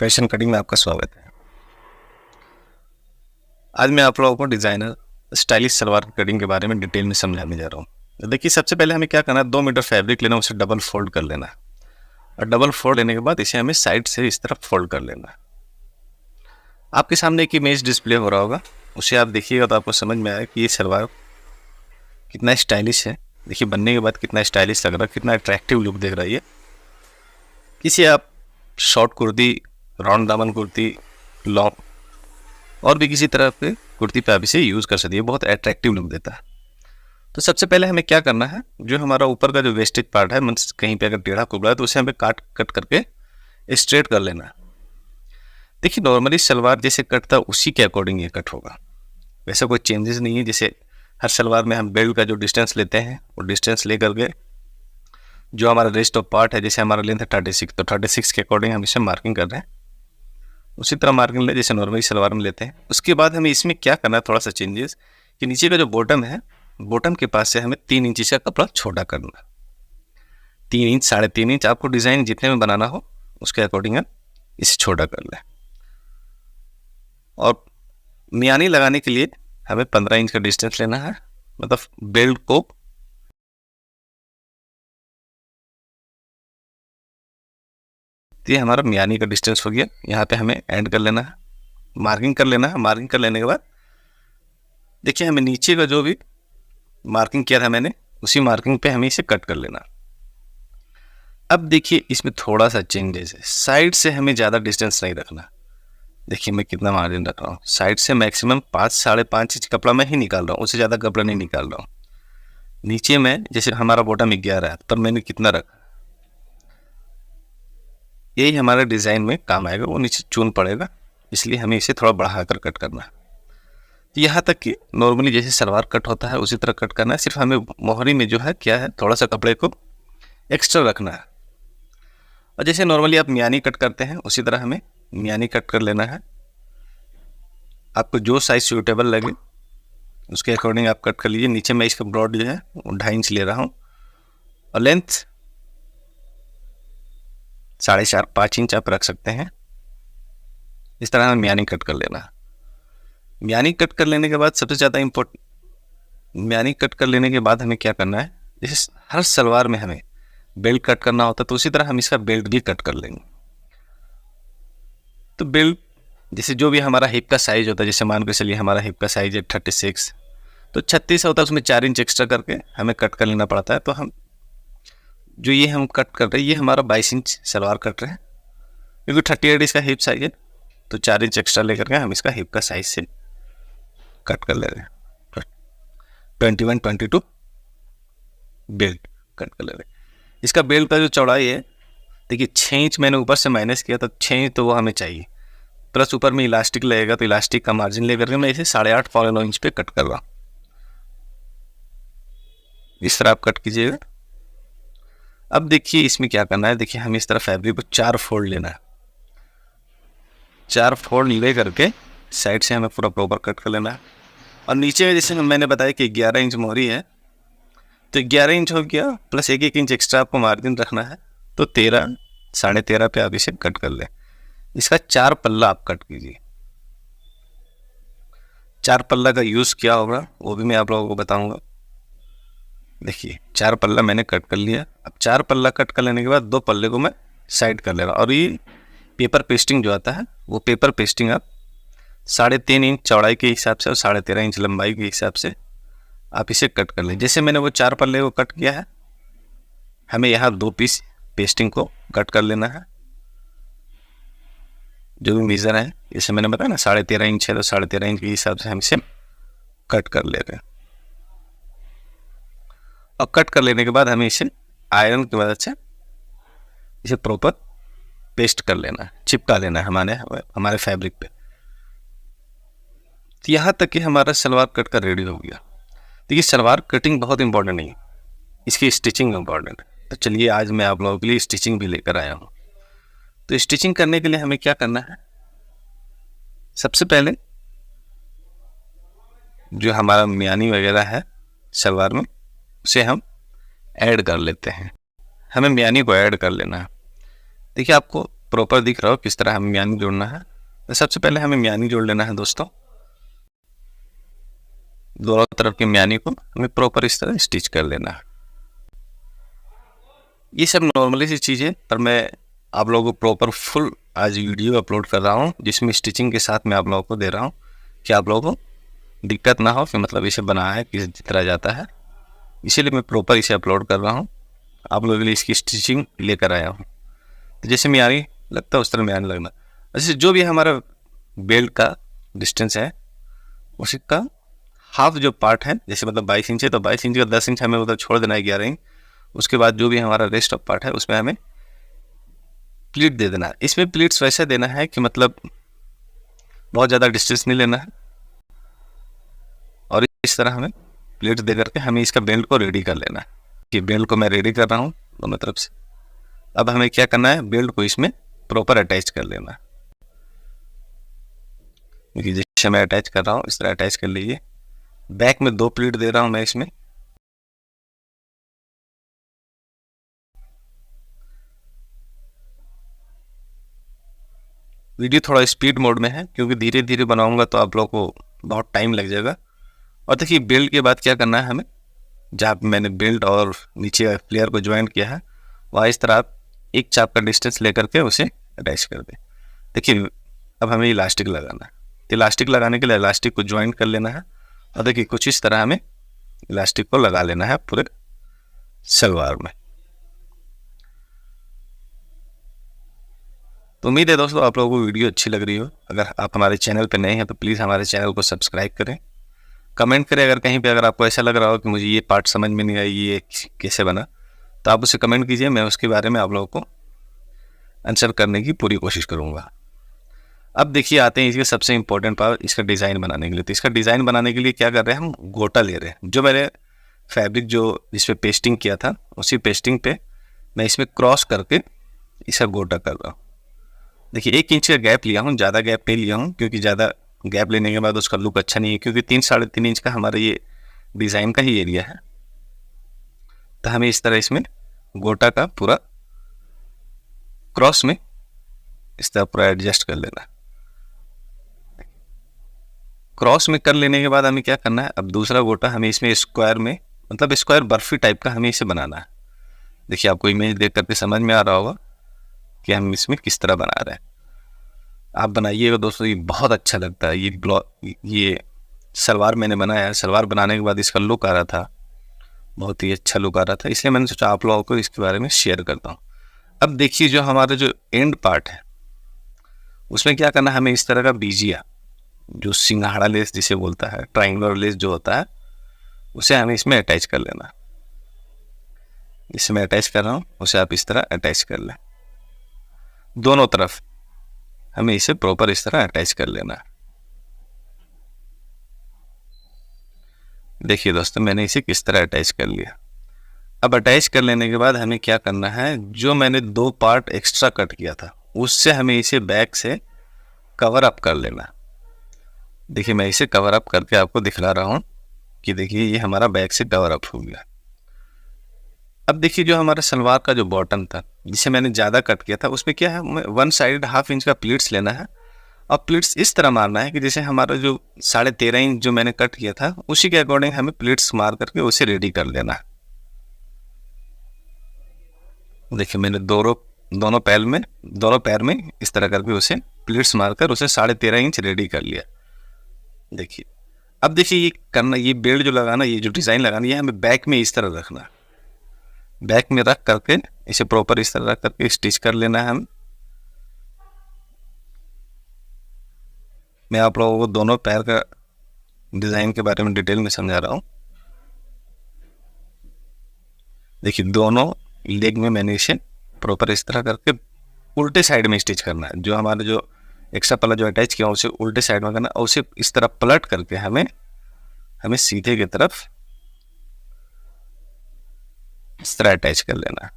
Fashion cutting में आपका स्वागत है। आज मैं आप लोगों को डिज़ाइनर स्टाइलिश सलवार की कटिंग के बारे में डिटेल में समझाने जा रहा हूँ। देखिए, सबसे पहले हमें क्या करना है, 2 मीटर फैब्रिक लेना, उसे डबल फोल्ड कर लेना है और डबल फोल्ड लेने के बाद इसे हमें साइड से इस तरफ फोल्ड कर लेना है। आपके सामने एक इमेज डिस्प्ले हो रहा होगा, उसे आप देखिएगा तो आपको समझ में आएगा कि ये सलवार कितना स्टाइलिश है। देखिए, बनने के बाद कितना स्टाइलिश लग रहा है, कितना अट्रैक्टिव लुक देख रहा है ये। किसी आप शॉर्ट कुर्ती, राउंड दामन कुर्ती, लॉन्ग और भी किसी तरह के कुर्ती पे आप इसे यूज़ कर सकते हैं, बहुत अट्रैक्टिव लुक देता है। तो सबसे पहले हमें क्या करना है, जो हमारा ऊपर का जो वेस्टेज पार्ट है, मीन्स कहीं पे अगर टेढ़ा कुबड़ा है तो उसे हमें कट करके स्ट्रेट कर लेना है। देखिए, नॉर्मली सलवार जैसे कटता है उसी के अकॉर्डिंग ये कट होगा, वैसा कोई चेंजेस नहीं है। जैसे हर सलवार में हम बेल्ट का जो डिस्टेंस लेते हैं वो डिस्टेंस ले करके जो हमारा रेस्ट ऑफ पार्ट है, जैसे हमारा लेंथ है 36, तो 36 के अकॉर्डिंग हम इसे मार्किंग कर रहे हैं, उसी तरह मार्किंग ले जैसे नॉर्मली सलवार में लेते हैं। उसके बाद हमें इसमें क्या करना है, थोड़ा सा चेंजेस, कि नीचे का जो बॉटम है, बॉटम के पास से हमें 3 इंच का कपड़ा छोटा करना है। 3 इंच, 3.5 इंच, आपको डिज़ाइन जितने में बनाना हो उसके अकॉर्डिंग आप इसे छोटा कर लें। और मियानी लगाने के लिए हमें 15 इंच का डिस्टेंस लेना है, मतलब बेल्ट को ये हमारा मियानी का डिस्टेंस हो गया। यहाँ पे हमें ऐड कर लेना है, मार्किंग कर लेना है। मार्किंग कर लेने के बाद देखिए, हमें नीचे का जो भी मार्किंग किया था मैंने, उसी मार्किंग पे हमें इसे कट कर लेना। अब देखिए, इसमें थोड़ा सा चेंजेस है, साइड से हमें ज़्यादा डिस्टेंस नहीं रखना। देखिए मैं कितना मार्जिन रख रहा हूँ, साइड से मैक्सिमम 5-5.5 इंच कपड़ा मैं ही निकाल रहा हूँ, उससे ज़्यादा कपड़ा नहीं निकाल रहा हूँ। नीचे में जैसे हमारा बॉटम 11 है, पर मैंने कितना रखा, यही हमारे डिज़ाइन में काम आएगा, वो नीचे चून पड़ेगा, इसलिए हमें इसे थोड़ा बढ़ाकर कट करना है। यहाँ तक कि नॉर्मली जैसे सलवार कट होता है उसी तरह कट करना है, सिर्फ हमें मोहरी में जो है क्या है, थोड़ा सा कपड़े को एक्स्ट्रा रखना है। और जैसे नॉर्मली आप मियानी कट करते हैं उसी तरह हमें मियानी कट कर लेना है। आपको जो साइज सूटेबल लगे उसके अकॉर्डिंग आप कट कर लीजिए। नीचे मैं इसका ब्रॉड जो है वो 2.5 इंच ले रहा हूँ और लेंथ 4.5-5 इंच आप रख सकते हैं। इस तरह हमें मियानी कट कर लेना है। मियानी कट कर लेने के बाद सबसे ज़्यादा मियानी कट कर लेने के बाद हमें क्या करना है, जैसे हर सलवार में हमें बेल्ट कट करना होता है, तो उसी तरह हम इसका बेल्ट भी कट कर लेंगे। तो बेल्ट जैसे जो भी हमारा हिप का साइज होता है, जैसे मान के चलिए हमारा हिप का साइज है 36, तो 36 होता है, उसमें 4 इंच एक्स्ट्रा करके हमें कट कर लेना पड़ता है। तो हम जो ये हम कट कर रहे हैं, ये हमारा 22 इंच सलवार कट रहे हैं, क्योंकि 38 इसका हिप साइज है, तो 4 इंच एक्स्ट्रा लेकर के हम इसका हिप का साइज से कट कर ले रहे हैं। 21-22 बेल्ट कट कर ले रहे हैं। इसका बेल्ट का जो चौड़ाई है, देखिए 6 इंच मैंने ऊपर से माइनस किया, तो 6 इंच तो वो हमें चाहिए, प्लस ऊपर में इलास्टिक लगेगा, तो इलास्टिक का मार्जिन लेकर के मैं इसे 8.5-9 इंच पे कट कर रहा हूँ। इस तरह आप कट कीजिएगा। अब देखिए इसमें क्या करना है, देखिए हमें इस तरह फैब्रिक को 4 फोल्ड लेना है। 4 फोल्ड ले करके साइड से हमें पूरा प्रॉपर कट कर लेना है। और नीचे जैसे मैंने बताया कि 11 इंच मोहरी है, तो 11 इंच हो गया, प्लस 1-1 इंच एक्स्ट्रा आपको मार्जिन रखना है, तो 13-13.5 पे आप इसे कट कर लें। इसका 4 पल्ला आप कट कीजिए। 4 पल्ला का यूज़ क्या होगा वो भी मैं आप लोगों को बताऊंगा। देखिए 4 पल्ला मैंने कट कर लिया। अब 4 पल्ला कट कर लेने के बाद 2 पल्ले को मैं साइड कर ले रहा हूँ। और ये पेपर पेस्टिंग जो आता है, वो पेपर पेस्टिंग आप 3.5 इंच चौड़ाई के हिसाब से और 13.5 इंच लंबाई के हिसाब से आप इसे कट कर लें। जैसे मैंने वो 4 पल्ले को कट किया है, हमें यहाँ 2 पीस पेस्टिंग को कट कर लेना है। जो भी मेजर है, जैसे मैंने बताया ना 13.5 इंच है, तो 13.5 इंच के हिसाब से हम इसे कट कर ले रहे हैं। और कट कर लेने के बाद हमें इसे आयरन की मदद से इसे प्रॉपर पेस्ट कर लेना है, चिपका लेना है हमारे फैब्रिक पे। तो यहाँ तक कि हमारा सलवार कट का रेडी हो गया। देखिए, सलवार कटिंग बहुत इंपॉर्टेंट नहीं है, इसकी स्टिचिंग इंपॉर्टेंट है। तो चलिए आज मैं आप लोगों के लिए स्टिचिंग भी लेकर आया हूँ। तो स्टिचिंग करने के लिए हमें क्या करना है, सबसे पहले जो हमारा मियानी वगैरह है सलवार में, उसे हम ऐड कर लेते हैं। हमें मियानी को ऐड कर लेना है। देखिए, आपको प्रॉपर दिख रहा हो किस तरह हमें म्यानी जोड़ना है। तो सबसे पहले हमें म्यानी जोड़ लेना है दोस्तों। दोनों तरफ के म्यानी को हमें प्रॉपर इस तरह स्टिच कर लेना है। ये सब नॉर्मली सी चीज़ है, पर मैं आप लोगों को प्रॉपर फुल आज वीडियो अपलोड कर रहा हूँ जिसमें स्टिचिंग के साथ मैं आप लोगों को दे रहा हूँ कि आप लोगों को दिक्कत ना हो कि मतलब इसे बनाया है किस तरह जाता है। इसीलिए मैं प्रॉपर इसे अपलोड कर रहा हूँ, आप लोगों के लिए इसकी स्टिचिंग लेकर आया हूँ। तो जैसे म्यानी लगता है उस तरह म्यानी लगना। वैसे जो भी हमारा बेल्ट का डिस्टेंस है उसका हाफ जो पार्ट है, जैसे मतलब 22 इंच है तो 22 इंच का 10 इंच हमें उधर छोड़ देना है 11 इंच। उसके बाद जो भी हमारा रेस्ट ऑफ पार्ट है उसमें हमें प्लीट दे देना है। इसमें प्लीट्स वैसे देना है कि मतलब बहुत ज़्यादा डिस्टेंस नहीं लेना है, और इस तरह हमें प्लीट दे करके हमें इसका बेल्ट को रेडी कर लेना है। कि बेल्ट को मैं रेडी कर रहा हूँ दोनों तरफ से। अब हमें क्या करना है, बेल्ट को इसमें प्रॉपर अटैच कर लेना है। क्योंकि जैसे मैं अटैच कर रहा हूँ इस तरह अटैच कर लीजिए। बैक में 2 प्लीट दे रहा हूँ मैं इसमें। वीडियो थोड़ा स्पीड मोड में है क्योंकि धीरे धीरे बनाऊंगा तो आप लोगों को बहुत टाइम लग जाएगा। और देखिए बेल्ट के बाद क्या करना है हमें, जहाँ मैंने बेल्ट और नीचे फ्लेयर को ज्वाइन किया है वहाँ इस तरह आप एक चाप का डिस्टेंस लेकर के उसे अटैच कर दें। देखिए अब हमें इलास्टिक लगाना है। इलास्टिक लगाने के लिए इलास्टिक को ज्वाइन कर लेना है, और देखिए कुछ इस तरह हमें इलास्टिक को लगा लेना है पूरे सलवार में। तो उम्मीद है दोस्तों आप लोगों को वीडियो अच्छी लग रही हो। अगर आप हमारे चैनल पर नए हैं तो प्लीज़ हमारे चैनल को सब्सक्राइब करें, कमेंट करें अगर कहीं पे अगर आपको ऐसा लग रहा हो कि मुझे ये पार्ट समझ में नहीं आई ये कैसे बना, तो आप उसे कमेंट कीजिए, मैं उसके बारे में आप लोगों को आंसर करने की पूरी कोशिश करूँगा। अब देखिए आते हैं इसके सबसे इंपॉर्टेंट पार्ट, इसका डिज़ाइन बनाने के लिए। तो इसका डिज़ाइन बनाने के लिए क्या कर रहे हैं, हम गोटा ले रहे हैं। जो मैंने फैब्रिक जो इस पर पेस्टिंग किया था उसी पेस्टिंग पे मैं इसमें क्रॉस करके इसका गोटा कर रहा हूँ। देखिए 1 इंच का गैप लिया हूँ, ज़्यादा गैप नहीं लिया हूँ क्योंकि ज़्यादा गैप लेने के बाद उसका लुक अच्छा नहीं है, क्योंकि 3-3.5 इंच का हमारा ये डिज़ाइन का ही एरिया है। तो हमें इस तरह इसमें गोटा का पूरा क्रॉस में इस तरह पूरा एडजस्ट कर लेना। क्रॉस में कर लेने के बाद हमें क्या करना है, अब दूसरा गोटा हमें इसमें स्क्वायर में, मतलब स्क्वायर बर्फी टाइप का हमें इसे बनाना है। देखिए आपको इमेज देख करके समझ में आ रहा होगा कि हम इसमें किस तरह बना रहे हैं। आप बनाइएगा दोस्तों, ये बहुत अच्छा लगता है। ये सलवार मैंने बनाया है, सलवार बनाने के बाद इसका लुक आ रहा था, बहुत ही अच्छा लुक आ रहा था, इसलिए मैंने सोचा आप लोगों को इसके बारे में शेयर करता हूँ। अब देखिए जो हमारा जो एंड पार्ट है उसमें क्या करना है, हमें इस तरह का बीजिया जो सिंघाड़ा लेस जिसे बोलता है, ट्राइंगुलर लेस जो होता है, उसे हमें इसमें अटैच कर लेना। जिसे मैं अटैच कर रहा हूँ उसे आप इस तरह अटैच कर लें। दोनों तरफ हमें इसे प्रॉपर इस तरह अटैच कर लेना है। देखिए दोस्तों मैंने इसे किस तरह अटैच कर लिया। अब अटैच कर लेने के बाद हमें क्या करना है, जो मैंने 2 पार्ट एक्स्ट्रा कट किया था उससे हमें इसे बैक से कवर अप कर लेना। देखिए मैं इसे कवर अप करके आपको दिखला रहा हूँ कि देखिए ये हमारा बैक से कवर अप हो गया। अब देखिए जो हमारा सलवार का जो बॉटम था जिसे मैंने ज़्यादा कट किया था उसमें क्या है, 1 साइड 1/2 इंच का प्लीट्स लेना है, और प्लीट्स इस तरह मारना है कि जैसे हमारा जो 13.5 इंच जो मैंने कट किया था उसी के अकॉर्डिंग हमें प्लीट्स मार करके उसे रेडी कर लेना है। देखिए मैंने दोनों पैर में इस तरह करके उसे प्लीट्स मारकर उसे 13.5 इंच रेडी कर लिया। देखिए अब देखिए ये करना, ये बेल्ट जो लगाना, ये जो डिज़ाइन लगाना, ये हमें बैक में इस तरह रखना है। बैक में रख करके इसे प्रॉपर इस तरह रख करके स्टिच कर लेना है हम। मैं आप लोगों को दोनों पैर का डिज़ाइन के बारे में डिटेल में समझा रहा हूँ। देखिए दोनों लेग में मैंने इसे प्रॉपर इस तरह करके उल्टे साइड में स्टिच करना है। जो हमारा जो एक्स्ट्रा पल्ला जो अटैच किया उसे उल्टे साइड में करना, और उसे इस तरह पलट करके हमें सीधे की तरफ इस तरह अटैच कर लेना।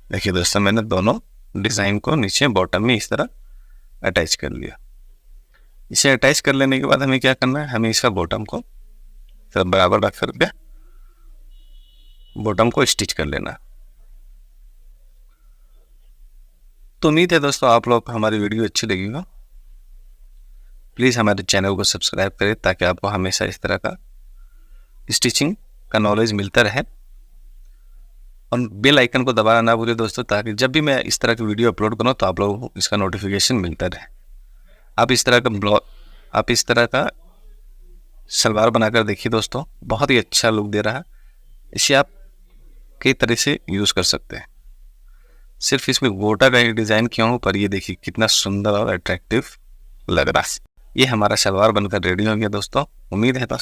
देखिए दोस्तों मैंने दोनों डिज़ाइन को नीचे बॉटम में इस तरह अटैच कर लिया। इसे अटैच कर लेने के बाद हमें क्या करना है, हमें इसका बॉटम को सब बराबर रख करके बॉटम को स्टिच कर लेना। तो उम्मीद है दोस्तों आप लोग को हमारी वीडियो अच्छी लगी हो। प्लीज़ हमारे चैनल को सब्सक्राइब करें ताकि आपको हमेशा इस तरह का स्टिचिंग का नॉलेज मिलता रहे, और बेल आइकन को दबाना ना भूलें दोस्तों, ताकि जब भी मैं इस तरह की वीडियो अपलोड करूँ तो आप लोगों को इसका नोटिफिकेशन मिलता रहे। आप इस तरह का सलवार बनाकर देखिए दोस्तों, बहुत ही अच्छा लुक दे रहा है। इसे आप कई तरह से यूज़ कर सकते हैं। सिर्फ इसमें गोटा का ही डिज़ाइन किया हूँ, पर ये देखिए कितना सुंदर और अट्रैक्टिव लग रहा है। ये हमारा सलवार बनकर रेडी हो गया दोस्तों। उम्मीद है दोस्तों